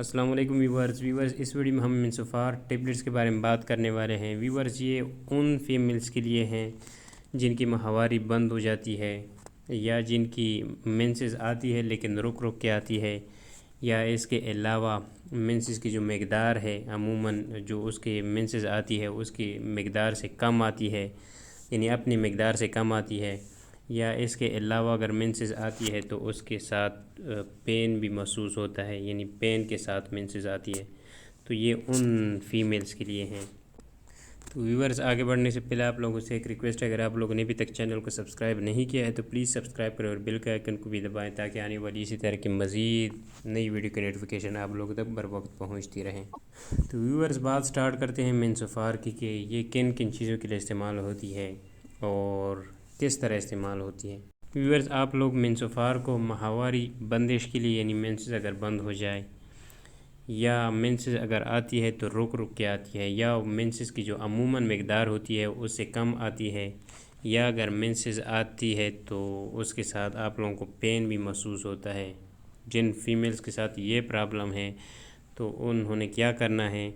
السلام علیکم ویورز اس ویڈیو میں ہم منسوفار ٹیبلٹس کے بارے میں بات کرنے والے ہیں۔ ویورز یہ ان فیمیلز کے لیے ہیں جن کی ماہواری بند ہو جاتی ہے یا جن کی مینسز آتی ہے لیکن رک کے آتی ہے، یا اس کے علاوہ مینسز کی جو مقدار ہے عموماً جو اس کے مینسز آتی ہے اس کی مقدار سے کم آتی ہے، یعنی اپنی مقدار سے کم آتی ہے، یا اس کے علاوہ اگر مینسز آتی ہے تو اس کے ساتھ پین بھی محسوس ہوتا ہے، یعنی پین کے ساتھ مینسز آتی ہے، تو یہ ان فیمیلز کے لیے ہیں۔ تو ویورز آگے بڑھنے سے پہلے آپ لوگوں سے ایک ریکویسٹ ہے، اگر آپ لوگوں نے ابھی تک چینل کو سبسکرائب نہیں کیا ہے تو پلیز سبسکرائب کریں اور بیل کے آئیکن کو بھی دبائیں تاکہ آنے والی اسی طرح کی مزید نئی ویڈیو کی نوٹیفیکیشن آپ لوگوں تک بر وقت پہنچتی رہیں۔ تو ویورز بات سٹارٹ کرتے ہیں منسوفار کی کہ یہ کن کن چیزوں کے لیے استعمال ہوتی ہے اور کس طرح استعمال ہوتی ہے۔ ویورز آپ لوگ منسوفار کو ماہواری بندش کے لیے، یعنی مینسز اگر بند ہو جائے یا مینسز اگر آتی ہے تو رک کے آتی ہے، یا مینسز کی جو عموماً مقدار ہوتی ہے اس سے کم آتی ہے، یا اگر مینسز آتی ہے تو اس کے ساتھ آپ لوگوں کو پین بھی محسوس ہوتا ہے، جن فیمیلز کے ساتھ یہ پرابلم ہے تو انہوں نے کیا کرنا ہے،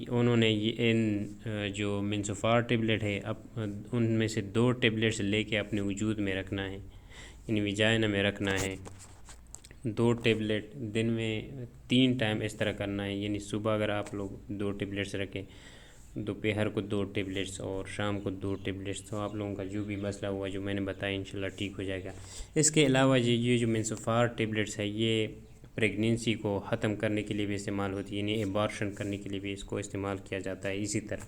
انہوں نے ان جو منسوفار ٹیبلٹ ہے ان میں سے 2 ٹیبلٹس لے کے اپنے وجود میں رکھنا ہے، یعنی ویجائنا میں رکھنا ہے۔ 2 ٹیبلٹ دن میں 3 ٹائم اس طرح کرنا ہے، یعنی صبح اگر آپ لوگ 2 ٹیبلٹس رکھیں، دوپہر کو 2 ٹیبلٹس اور شام کو 2 ٹیبلٹس، تو آپ لوگوں کا جو بھی مسئلہ ہوا جو میں نے بتایا انشاءاللہ ٹھیک ہو جائے گا۔ اس کے علاوہ یہ جو منسوفار ٹیبلٹس ہے یہ پریگنینسی کو ختم کرنے کے لیے بھی استعمال ہوتی ہے، یعنی ایبارشن کرنے کے لیے بھی اس کو استعمال کیا جاتا ہے، اسی طرح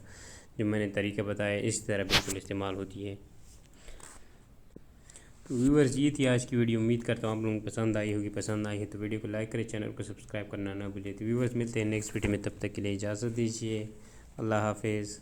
جو میں نے طریقہ بتایا اسی طرح بالکل استعمال ہوتی ہے۔ تو ویورز یہ تھی آج کی ویڈیو، امید کرتا ہوں آپ لوگوں کو پسند آئی ہوگی، پسند آئی ہے تو ویڈیو کو لائک کریں، چینل کو سبسکرائب کرنا نہ بھولیں۔ تو ویورز ملتے ہیں نیکسٹ ویڈیو میں، تب تک کے لیے اجازت دیجیے، اللہ حافظ۔